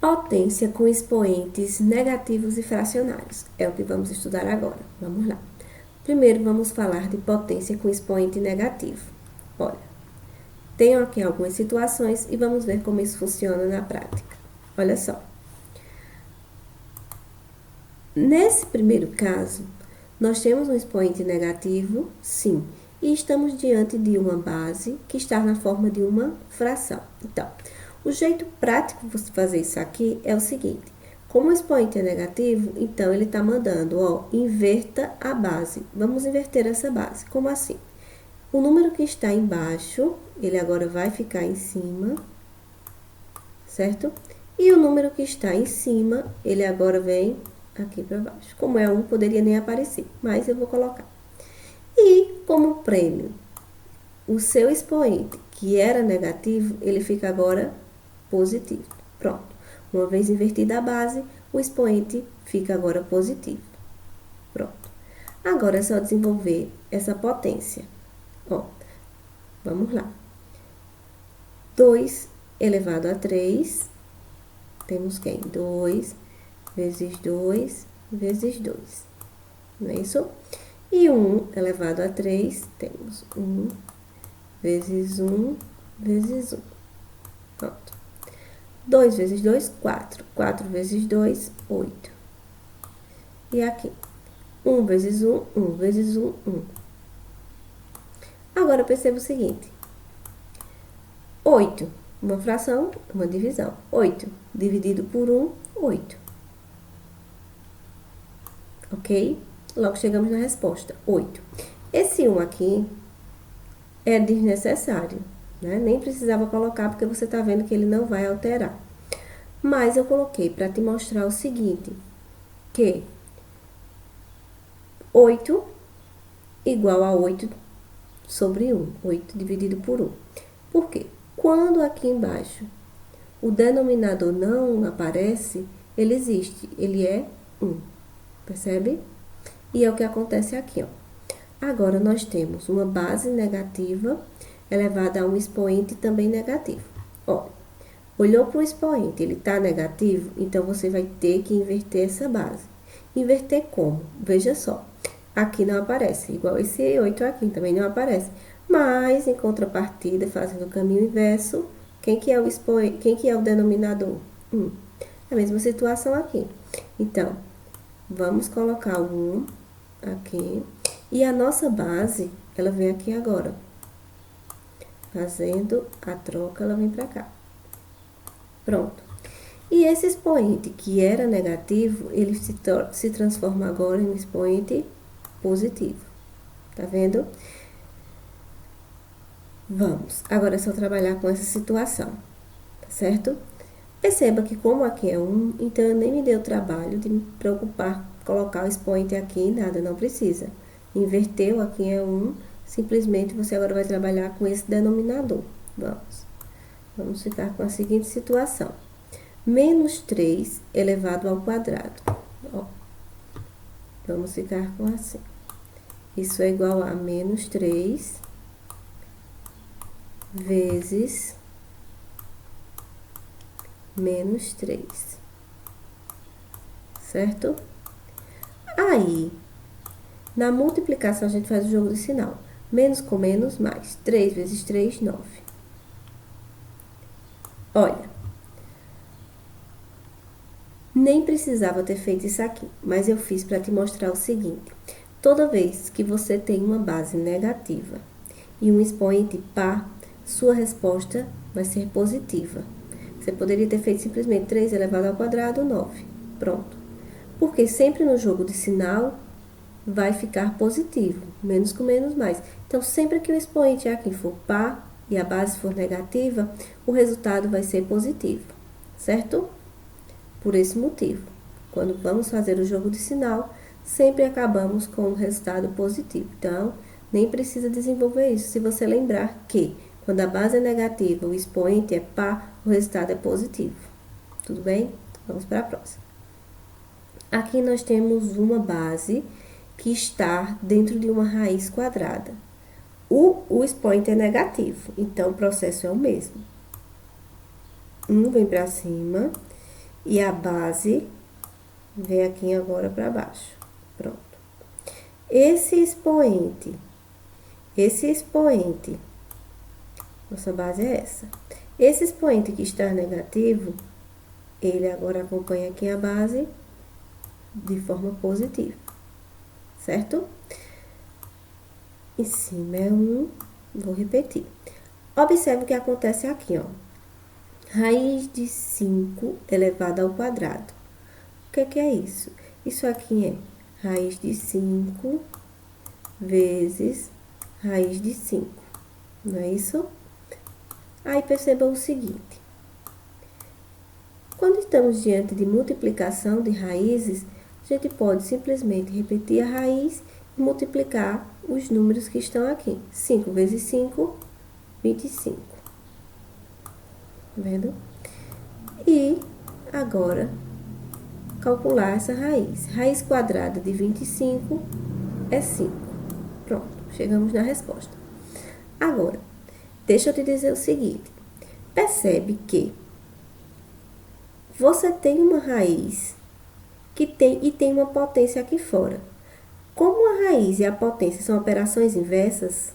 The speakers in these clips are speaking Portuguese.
Potência com expoentes negativos e fracionários. É o que vamos estudar agora. Vamos lá. Primeiro, vamos falar de potência com expoente negativo. Olha, tenho aqui algumas situações e vamos ver como isso funciona na prática. Olha só. Nesse primeiro caso, nós temos um expoente negativo, sim, e estamos diante de uma base que está na forma de uma fração. Então, o jeito prático de você fazer isso aqui é o seguinte: como o expoente é negativo, então ele está mandando, ó, inverta a base. Vamos inverter essa base. Como assim? O número que está embaixo, ele agora vai ficar em cima, certo? E o número que está em cima, ele agora vem aqui para baixo. Como é 1, poderia nem aparecer, mas eu vou colocar. E como prêmio, o seu expoente, que era negativo, ele fica agora positivo. Pronto. Uma vez invertida a base, o expoente fica agora positivo. Pronto. Agora é só desenvolver essa potência. Ó, vamos lá. 2 elevado a 3, temos quem? 2 vezes 2 vezes 2. Não é isso? E 1 elevado a 3, temos 1 vezes 1 vezes 1. Pronto. 2 vezes 2, 4. 4 vezes 2, 8. E aqui, 1 vezes 1, 1 vezes 1, 1. Agora, perceba o seguinte. 8, uma fração, uma divisão. 8 dividido por 1, 8. Ok? Logo chegamos na resposta, 8. Esse 1 aqui é desnecessário, né? Nem precisava colocar, porque você está vendo que ele não vai alterar. Mas eu coloquei para te mostrar o seguinte, que 8 igual a 8 sobre 1. 8 dividido por 1. Por quê? Quando aqui embaixo o denominador não aparece, ele existe, ele é 1. Percebe? E é o que acontece aqui, ó. Agora, nós temos uma base negativa elevada a um expoente também negativo. Ó, olhou para o expoente, ele está negativo, então você vai ter que inverter essa base. Inverter como? Veja só, aqui não aparece, igual esse 8 aqui também não aparece. Mas, em contrapartida, fazendo o caminho inverso, quem que é o expoente, quem que é o denominador? É a mesma situação aqui. Então, vamos colocar o 1 aqui. E a nossa base, ela vem aqui agora. Fazendo a troca, ela vem pra cá. Pronto. E esse expoente que era negativo, ele se transforma agora em um expoente positivo. Tá vendo? Vamos. Agora é só trabalhar com essa situação. Tá certo? Perceba que como aqui é 1, então eu nem me dei o trabalho de me preocupar, colocar o expoente aqui, nada, não precisa. Inverteu, aqui é 1, simplesmente você agora vai trabalhar com esse denominador. Vamos ficar com a seguinte situação. Menos 3 elevado ao quadrado. Ó, vamos ficar com assim. Isso é igual a menos 3 vezes menos 3. Certo? Aí, na multiplicação, a gente faz o jogo de sinal. Menos com menos, mais. 3 vezes 3, 9. Olha, nem precisava ter feito isso aqui, mas eu fiz para te mostrar o seguinte. Toda vez que você tem uma base negativa e um expoente par, sua resposta vai ser positiva. Você poderia ter feito simplesmente 3 elevado ao quadrado, 9. Pronto. Porque sempre no jogo de sinal vai ficar positivo, menos com menos, mais. Então, sempre que o expoente aqui for par e a base for negativa, o resultado vai ser positivo, certo? Por esse motivo, quando vamos fazer o jogo de sinal, sempre acabamos com um resultado positivo. Então, nem precisa desenvolver isso, se você lembrar que quando a base é negativa, o expoente é par, o resultado é positivo. Tudo bem? Vamos para a próxima. Aqui nós temos uma base que está dentro de uma raiz quadrada. O expoente é negativo, então o processo é o mesmo. 1 vem para cima E a base vem aqui agora para baixo. Pronto. Esse expoente, nossa base é essa. Esse expoente que está negativo, ele agora acompanha aqui a base de forma positiva, certo? Em cima é 1, vou repetir. Observe o que acontece aqui, ó. Raiz de 5 elevado ao quadrado. O que é isso? Isso aqui é raiz de 5 vezes raiz de 5, não é isso? Aí perceba o seguinte: quando estamos diante de multiplicação de raízes, a gente pode simplesmente repetir a raiz e multiplicar os números que estão aqui. 5 vezes 5, 25. Tá vendo? E agora, calcular essa raiz. Raiz quadrada de 25 é 5. Pronto, chegamos na resposta. Agora, deixa eu te dizer o seguinte. Percebe que você tem uma raiz que tem uma potência aqui fora. Como a raiz e a potência são operações inversas,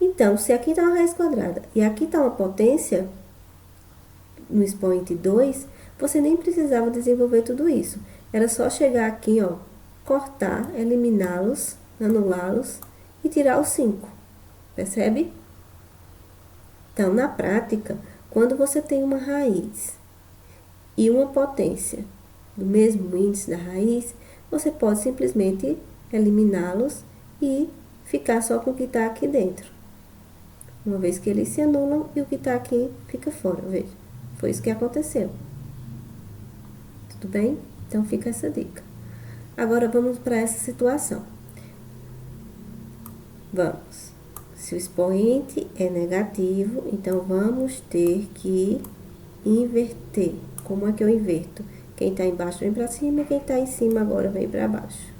então, se aqui está uma raiz quadrada e aqui está uma potência, no expoente 2, você nem precisava desenvolver tudo isso. Era só chegar aqui, ó, cortar, eliminá-los, anulá-los e tirar os 5. Percebe? Então, na prática, quando você tem uma raiz e uma potência do mesmo índice da raiz, você pode simplesmente eliminá-los e ficar só com o que está aqui dentro. Uma vez que eles se anulam e o que está aqui fica fora, veja. Foi isso que aconteceu. Tudo bem? Então, fica essa dica. Agora, vamos para essa situação. Vamos. Se o expoente é negativo, então, vamos ter que inverter. Como é que eu inverto? Quem está embaixo vem para cima, quem está em cima agora vem para baixo.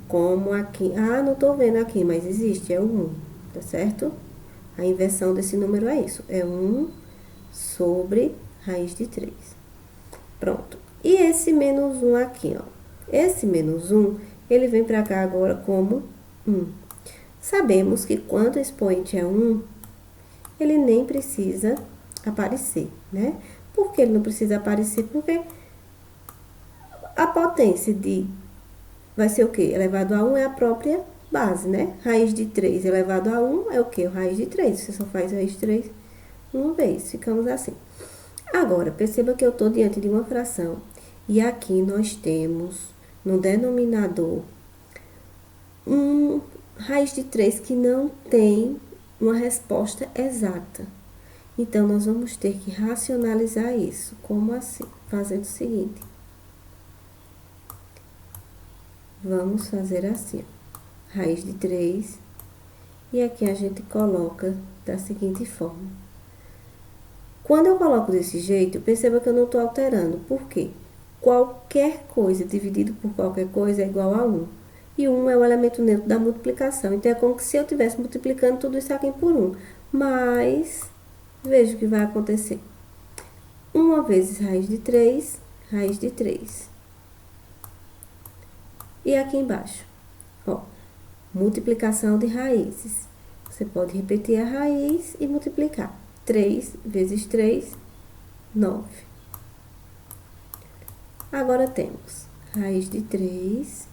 Como aqui... Ah, não estou vendo aqui, mas existe, é o 1, tá certo? A inversão desse número é isso, é 1 sobre raiz de 3. Pronto. E esse menos 1 aqui, ó. Esse menos 1, ele vem para cá agora como 1. Sabemos que quando o expoente é 1, ele nem precisa aparecer, né? Por que ele não precisa aparecer? Porque a potência de... vai ser o quê? Elevado a 1 é a própria base, né? Raiz de 3 elevado a 1 é o quê? O raiz de 3. Você só faz raiz de 3 uma vez. Ficamos assim. Agora, perceba que eu estou diante de uma fração. E aqui nós temos, no denominador, raiz de 3 que não tem uma resposta exata. Então, nós vamos ter que racionalizar isso. Como assim? Fazendo o seguinte. Vamos fazer assim, ó. Raiz de 3. E aqui a gente coloca da seguinte forma. Quando eu coloco desse jeito, perceba que eu não estou alterando. Por quê? Qualquer coisa dividido por qualquer coisa é igual a 1. E 1 é o elemento neutro da multiplicação. Então, é como se eu estivesse multiplicando tudo isso aqui por 1. Mas, veja o que vai acontecer. 1 vezes raiz de 3, raiz de 3. E aqui embaixo, ó, multiplicação de raízes. Você pode repetir a raiz e multiplicar. 3 vezes 3, 9. Agora temos raiz de 3.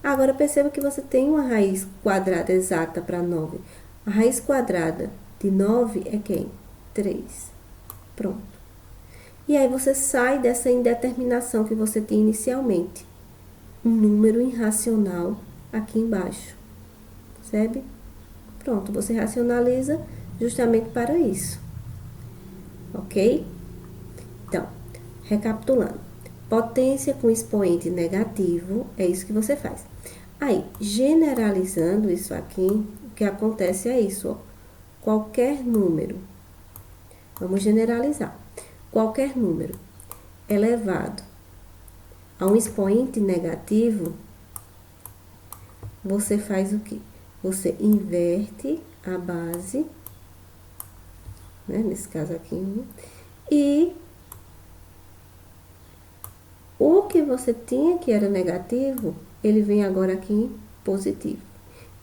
Agora, perceba que você tem uma raiz quadrada exata para 9. A raiz quadrada de 9 é quem? 3. Pronto. E aí, você sai dessa indeterminação que você tinha inicialmente. Um número irracional aqui embaixo. Percebe? Pronto, você racionaliza justamente para isso. Ok? Então, recapitulando. Potência com expoente negativo, é isso que você faz. Aí, generalizando isso aqui, o que acontece é isso, ó. Qualquer número, vamos generalizar. Qualquer número elevado a um expoente negativo, você faz o quê? Você inverte a base, né, nesse caso aqui, e O que você tinha que era negativo, ele vem agora aqui positivo.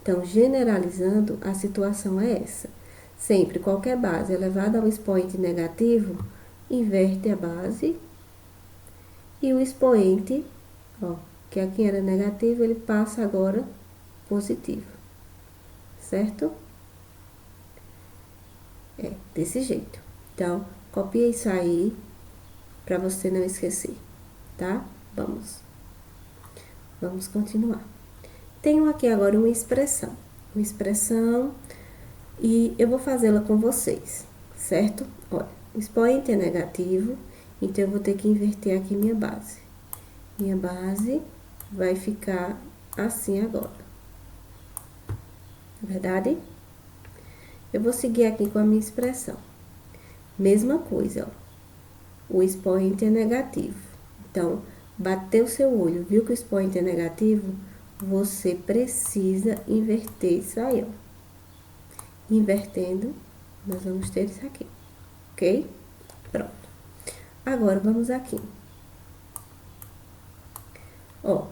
Então, generalizando, a situação é essa. Sempre qualquer base elevada ao expoente negativo, inverte a base e o expoente, ó, que aqui era negativo, ele passa agora positivo. Certo? É, desse jeito. Então, copia isso aí para você não esquecer, tá? Vamos continuar. Tenho aqui agora uma expressão. Uma expressão e eu vou fazê-la com vocês, certo? Olha, o expoente é negativo, então eu vou ter que inverter aqui minha base. Minha base vai ficar assim agora. Na verdade? Eu vou seguir aqui com a minha expressão. Mesma coisa, ó. O expoente é negativo. Então, bateu seu olho, viu que o expoente é negativo? Você precisa inverter isso aí, ó. Invertendo, nós vamos ter isso aqui, ok? Pronto. Agora, vamos aqui. Ó,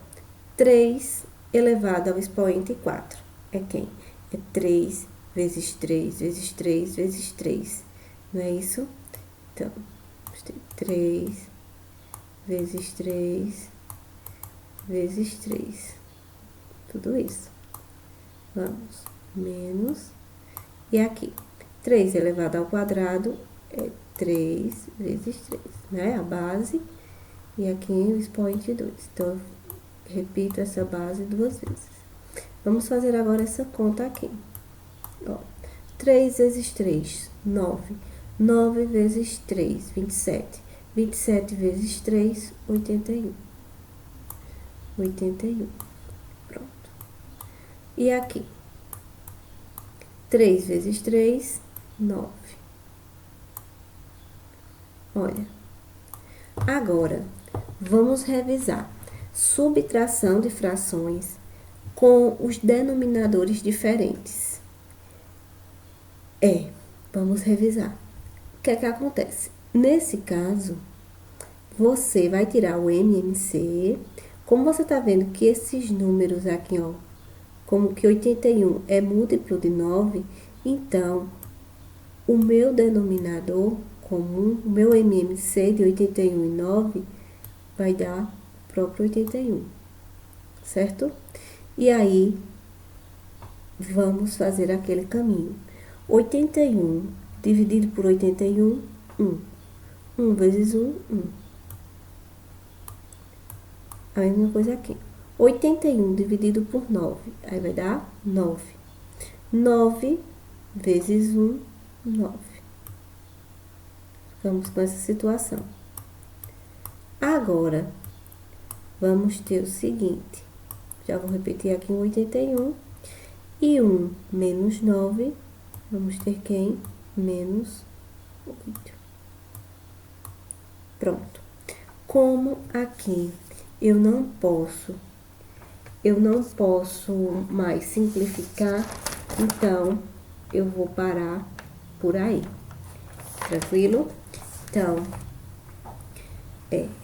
3 elevado ao expoente 4 é quem? É 3 vezes 3 vezes 3 vezes 3, não é isso? Então, vamos ter 3 vezes 3 vezes 3, tudo isso. Vamos, menos, e aqui, 3 elevado ao quadrado é 3 vezes 3, né? A base, e aqui o expoente 2. Então, eu repito essa base 2 vezes. Vamos fazer agora essa conta aqui. Ó, 3 vezes 3, 9. 9 vezes 3, 27. 27 vezes 3, 81. 81. Pronto. E aqui? 3 vezes 3, 9. Olha. Agora, vamos revisar. Subtração de frações com os denominadores diferentes. Vamos revisar. O que é que acontece? Nesse caso, você vai tirar o MMC. Como você tá vendo que esses números aqui, ó, como que 81 é múltiplo de 9, então, o meu denominador comum, o meu MMC de 81 e 9, vai dar o próprio 81, certo? E aí, vamos fazer aquele caminho. 81 dividido por 81, 1. 1 vezes 1, 1. A mesma coisa aqui. 81 dividido por 9, aí vai dar 9. 9 vezes 1, 9. Ficamos com essa situação. Agora, vamos ter o seguinte. Já vou repetir aqui um 81. E 1 menos 9, vamos ter quem? Menos 8. Pronto. Como aqui eu não posso mais simplificar, então eu vou parar por aí. Tranquilo? Então,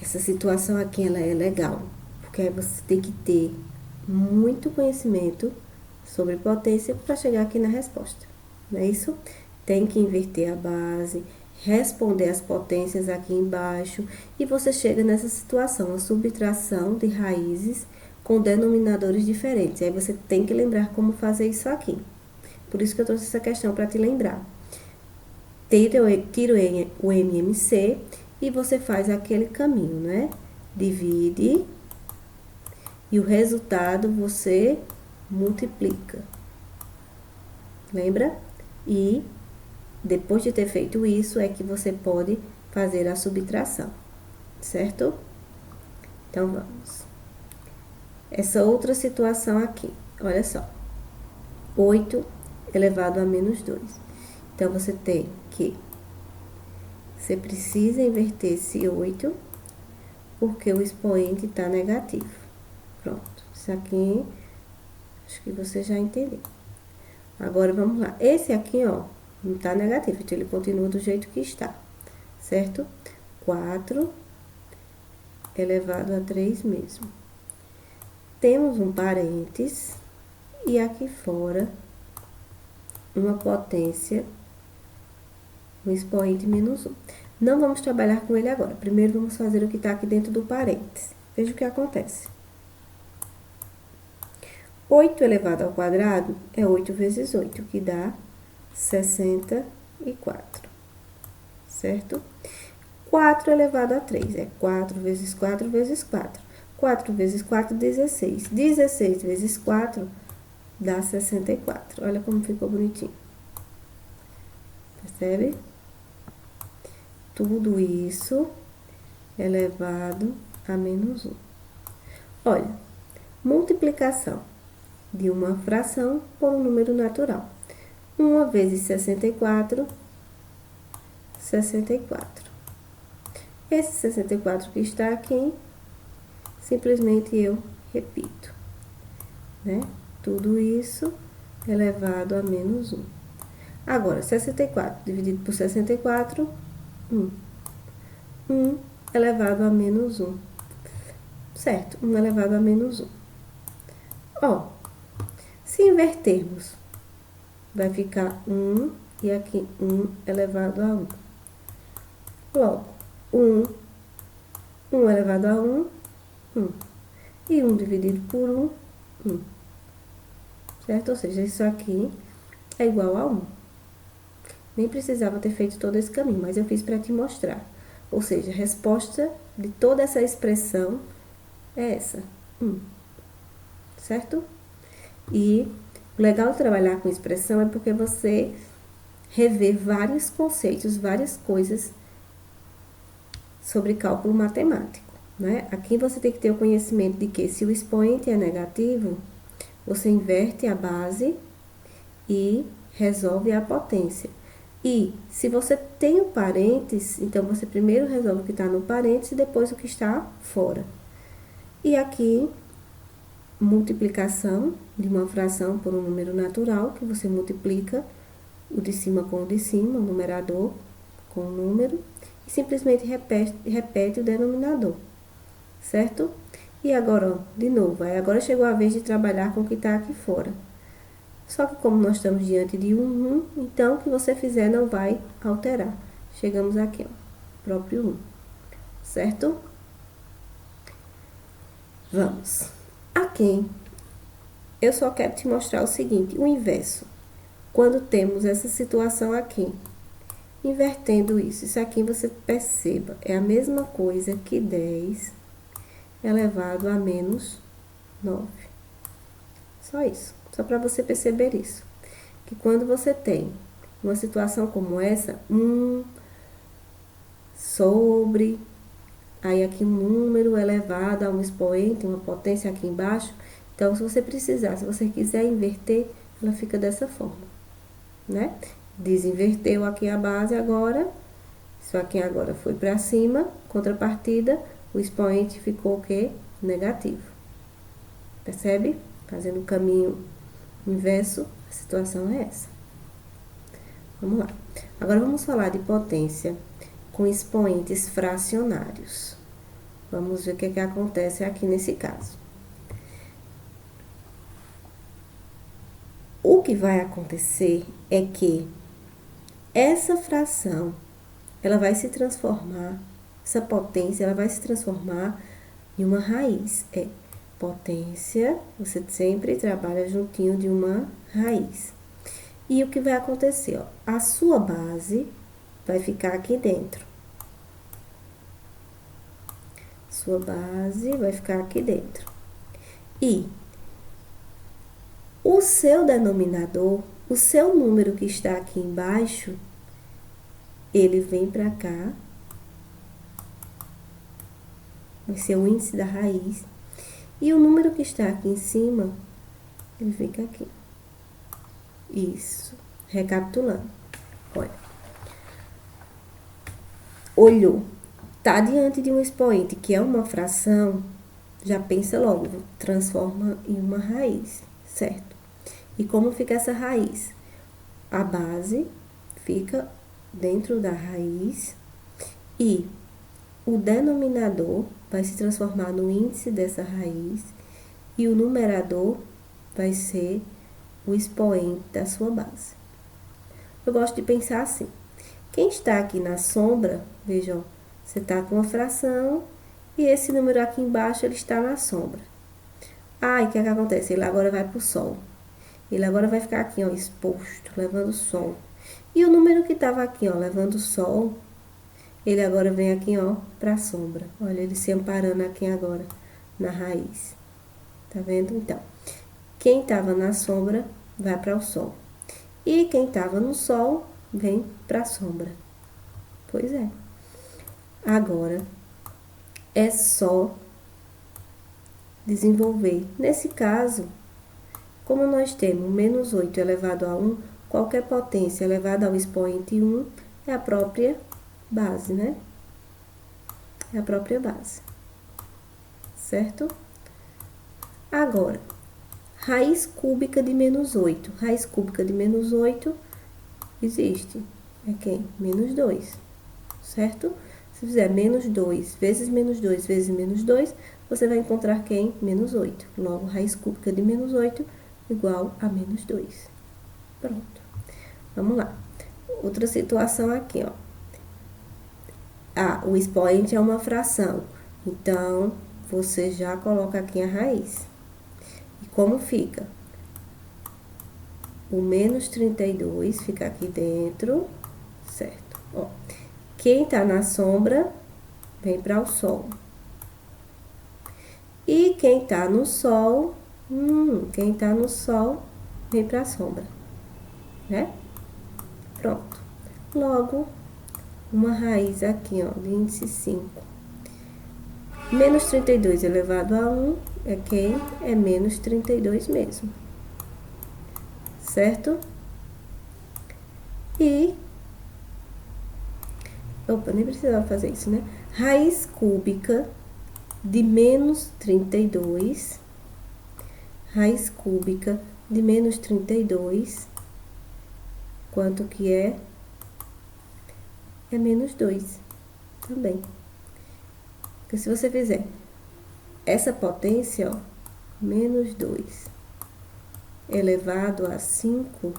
essa situação aqui ela é legal, porque aí você tem que ter muito conhecimento sobre potência para chegar aqui na resposta. Não é isso? Tem que inverter a base, responder as potências aqui embaixo, e você chega nessa situação, a subtração de raízes com denominadores diferentes. Aí você tem que lembrar como fazer isso aqui. Por isso que eu trouxe essa questão para te lembrar. Tira o MMC e você faz aquele caminho, né? Divide e o resultado você multiplica. Lembra? E depois de ter feito isso, é que você pode fazer a subtração, certo? Então, vamos. Essa outra situação aqui, olha só. 8 elevado a menos 2. Então, você tem que... Você precisa inverter esse 8, porque o expoente está negativo. Pronto. Isso aqui, acho que você já entendeu. Agora, vamos lá. Esse aqui, ó, não tá negativo, então ele continua do jeito que está, certo? 4 elevado a 3 mesmo. Temos um parênteses e aqui fora uma potência, um expoente menos 1. Não vamos trabalhar com ele agora. Primeiro vamos fazer o que está aqui dentro do parênteses. Veja o que acontece. 8 elevado ao quadrado é 8 vezes 8, que dá 64, certo? 4 elevado a 3 é 4 vezes 4 vezes 4. 4 vezes 4, 16. 16 vezes 4 dá 64. Olha como ficou bonitinho. Percebe? Tudo isso elevado a menos 1. Olha, multiplicação de uma fração por um número natural. 1 vezes 64, 64. Esse 64 que está aqui, simplesmente eu repito, né? Tudo isso elevado a menos 1. Agora, 64 dividido por 64, 1. 1 elevado a menos 1. Certo, 1 elevado a menos 1. Ó, se invertermos, vai ficar 1 e aqui 1 elevado a 1. Logo, 1 elevado a 1, 1. E 1 dividido por 1, 1. Certo? Ou seja, isso aqui é igual a 1. Nem precisava ter feito todo esse caminho, mas eu fiz para te mostrar. Ou seja, a resposta de toda essa expressão é essa, 1. Certo? E o legal de trabalhar com expressão é porque você revê vários conceitos, várias coisas sobre cálculo matemático, né? Aqui você tem que ter o conhecimento de que se o expoente é negativo, você inverte a base e resolve a potência. E se você tem o parênteses, então você primeiro resolve o que está no parênteses e depois o que está fora. E aqui, multiplicação de uma fração por um número natural, que você multiplica o de cima com o de cima, o numerador com o número, e simplesmente repete o denominador, certo? E agora, ó, de novo, aí agora chegou a vez de trabalhar com o que está aqui fora. Só que como nós estamos diante de um 1, então o que você fizer não vai alterar. Chegamos aqui, ó, próprio 1, certo? Vamos. Aqui, eu só quero te mostrar o seguinte, o inverso. Quando temos essa situação aqui, invertendo isso aqui você perceba, é a mesma coisa que 10 elevado a menos 9. Só isso, só para você perceber isso. Que quando você tem uma situação como essa, 1 sobre, aí aqui um número elevado a um expoente, uma potência aqui embaixo. Então, se você precisar, se você quiser inverter, ela fica dessa forma, né? Desinverteu aqui a base agora, isso aqui agora foi para cima, contrapartida, o expoente ficou o quê? Negativo. Percebe? Fazendo o caminho inverso, a situação é essa. Vamos lá. Agora vamos falar de potência com expoentes fracionários. Vamos ver o que acontece aqui nesse caso. O que vai acontecer é que essa fração, ela vai se transformar, essa potência, ela vai se transformar em uma raiz. É potência, você sempre trabalha juntinho de uma raiz. E o que vai acontecer, ó, a sua base vai ficar aqui dentro. Sua base vai ficar aqui dentro. E o seu denominador, o seu número que está aqui embaixo, ele vem para cá. Vai ser o índice da raiz. E o número que está aqui em cima, ele fica aqui. Isso. Recapitulando. Olha. Olhou. Tá diante de um expoente que é uma fração, já pensa logo, transforma em uma raiz, certo? E como fica essa raiz? A base fica dentro da raiz e o denominador vai se transformar no índice dessa raiz e o numerador vai ser o expoente da sua base. Eu gosto de pensar assim. Quem está aqui na sombra, vejam, você está com uma fração e esse número aqui embaixo ele está na sombra. Ah, e o que é que acontece? Ele agora vai para o sol. Ele agora vai ficar aqui, ó, exposto, levando o sol. E o número que estava aqui, ó, levando o sol, ele agora vem aqui, ó, para a sombra. Olha, ele se amparando aqui agora, na raiz. Tá vendo? Então, quem estava na sombra, vai para o sol. E quem estava no sol, vem para a sombra. Pois é. Agora, é só desenvolver. Nesse caso, como nós temos menos 8 elevado a 1, qualquer potência elevada ao expoente 1 é a própria base, né? É a própria base. Certo? Agora, raiz cúbica de menos 8. Raiz cúbica de menos 8 existe. É quem? Menos 2. Certo? Se fizer menos 2 vezes menos 2 vezes menos 2, você vai encontrar quem? Menos 8. Logo, raiz cúbica de menos 8 igual a menos 2. Pronto. Vamos lá. Outra situação aqui, ó. Ah, o expoente é uma fração. Então, você já coloca aqui a raiz. E como fica? O menos 32 fica aqui dentro, certo? Ó, quem tá na sombra, vem para o sol. E quem tá no sol, vem para a sombra, né? Pronto. Logo, uma raiz aqui, ó, de índice 5. Menos 32 elevado a 1 é quem? É menos 32 mesmo. Certo? E... Opa, nem precisava fazer isso, né? Raiz cúbica de menos 32. Raiz cúbica de menos 32. Quanto que é? É menos 2 também. Porque se você fizer essa potência, ó, menos 2 elevado a 5,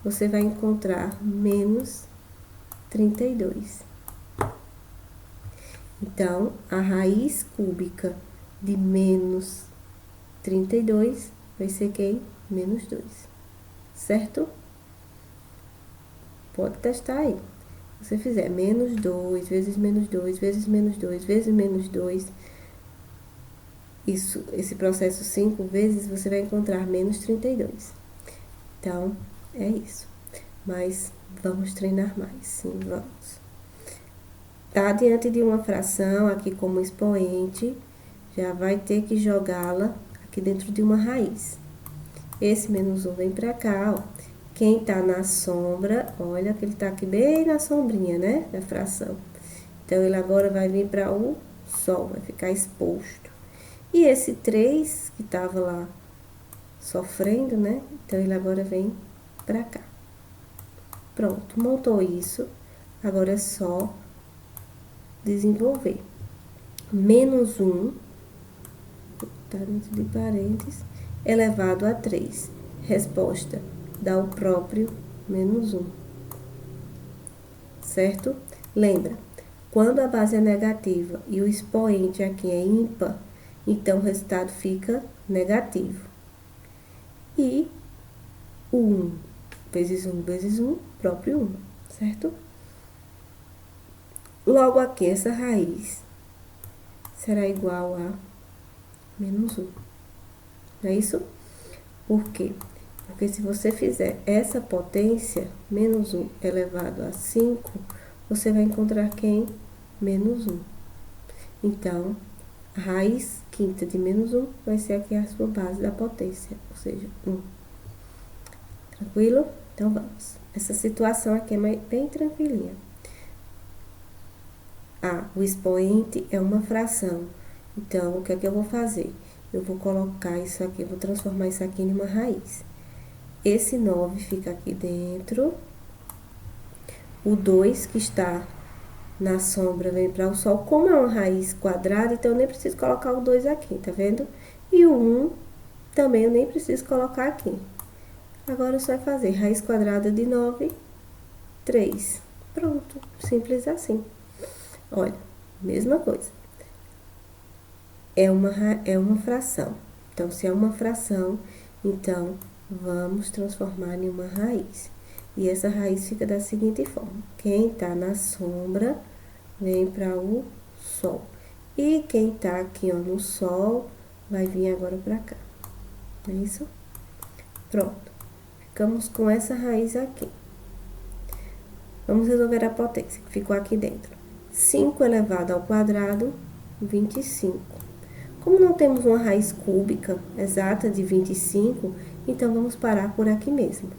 você vai encontrar menos 32. Então, a raiz cúbica de menos 32 vai ser quem? Menos 2. Certo? Pode testar aí. Se você fizer menos 2 vezes menos 2 vezes menos 2 vezes menos 2, esse processo 5 vezes, você vai encontrar menos 32. Então, é isso. Mas vamos treinar mais, sim, vamos. Tá diante de uma fração aqui como expoente, já vai ter que jogá-la aqui dentro de uma raiz. Esse menos 1 vem pra cá, ó. Quem tá na sombra, olha que ele tá aqui bem na sombrinha, né, da fração. Então, ele agora vai vir para o sol, vai ficar exposto. E esse 3 que tava lá sofrendo, né, então ele agora vem pra cá. Pronto, montou isso. Agora é só desenvolver. Menos 1, tá dentro de parênteses, elevado a 3. Resposta, dá o próprio menos 1. Certo? Lembra, quando a base é negativa e o expoente aqui é ímpar, então o resultado fica negativo. E o 1 vezes 1 vezes 1, próprio 1, certo? Logo aqui, essa raiz será igual a menos 1. Não é isso? Por quê? Porque se você fizer essa potência, menos 1 elevado a 5, você vai encontrar quem? Menos 1. Então, a raiz quinta de menos 1 vai ser aqui a sua base da potência, ou seja, 1. Tranquilo? Então, vamos. Essa situação aqui é bem tranquilinha. Ah, o expoente é uma fração. Então, o que é que eu vou fazer? Eu vou colocar isso aqui, eu vou transformar isso aqui em uma raiz. Esse 9 fica aqui dentro. O 2 que está na sombra vem para o sol. Como é uma raiz quadrada, então eu nem preciso colocar o 2 aqui, tá vendo? E o 1 também eu nem preciso colocar aqui. Agora você vai fazer raiz quadrada de 9, 3. Pronto, simples assim. Olha, mesma coisa. É uma fração. Então, se é uma fração, então vamos transformar em uma raiz. E essa raiz fica da seguinte forma: quem está na sombra vem para o sol. E quem está aqui ó, no sol vai vir agora para cá. É isso? Pronto. Ficamos com essa raiz aqui. Vamos resolver a potência que ficou aqui dentro. 5 elevado ao quadrado, 25. Como não temos uma raiz cúbica exata de 25, então vamos parar por aqui mesmo.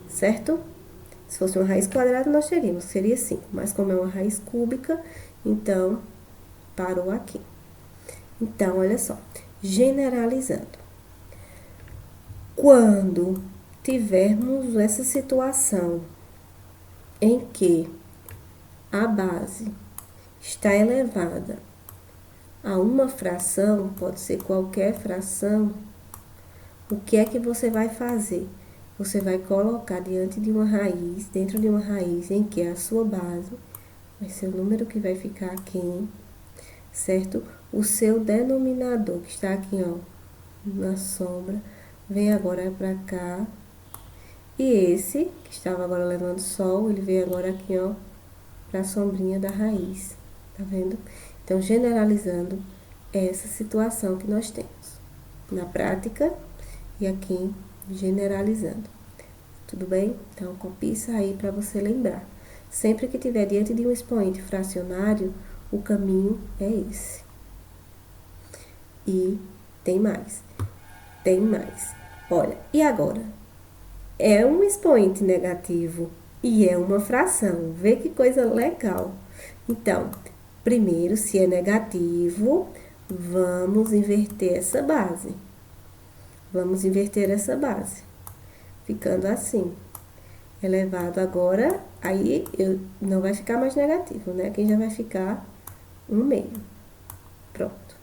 Certo? Se fosse uma raiz quadrada, nós teríamos, seria 5. Mas como é uma raiz cúbica, então parou aqui. Então, olha só. Generalizando. Quando tivermos essa situação em que a base está elevada a uma fração, pode ser qualquer fração, o que é que você vai fazer? Você vai colocar diante de uma raiz, dentro de uma raiz em que a sua base vai ser o número que vai ficar aqui, certo? O seu denominador, que está aqui, ó, na sombra, vem agora para cá. E esse, que estava agora levando sol, ele veio agora aqui, ó, para a sombrinha da raiz. Tá vendo? Então, generalizando, é essa situação que nós temos na prática e aqui generalizando. Tudo bem? Então, copie isso aí para você lembrar. Sempre que tiver diante de um expoente fracionário, o caminho é esse. E tem mais. Tem mais. Olha, e agora? É um expoente negativo e é uma fração. Vê que coisa legal. Então, primeiro, se é negativo, vamos inverter essa base. Vamos inverter essa base, ficando assim. Elevado agora, aí não vai ficar mais negativo, né? Aqui já vai ficar 1/2. Pronto.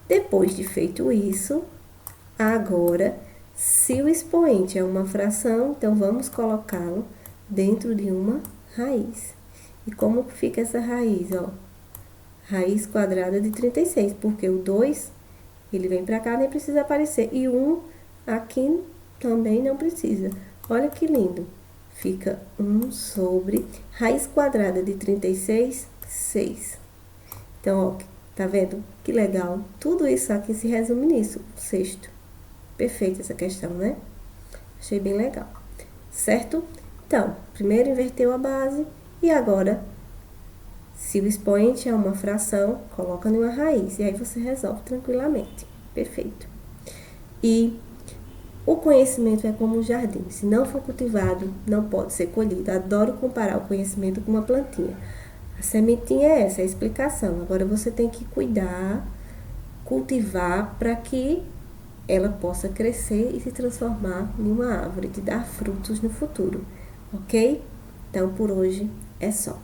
Depois de feito isso, agora, se o expoente é uma fração, então vamos colocá-lo dentro de uma raiz. E como fica essa raiz, ó? Raiz quadrada de 36, porque o 2, ele vem para cá, nem precisa aparecer. E o 1 aqui também não precisa. Olha que lindo. Fica 1 sobre raiz quadrada de 36, 6. Então, ó, tá vendo? Que legal. Tudo isso aqui se resume nisso, sexto. Perfeita essa questão, né? Achei bem legal. Certo? Então, primeiro inverteu a base e agora, se o expoente é uma fração, coloca numa raiz. E aí você resolve tranquilamente. Perfeito. E o conhecimento é como um jardim. Se não for cultivado, não pode ser colhido. Adoro comparar o conhecimento com uma plantinha. A sementinha é essa, é a explicação. Agora você tem que cuidar, cultivar para que ela possa crescer e se transformar em uma árvore que dá frutos no futuro, ok? Então, por hoje é só.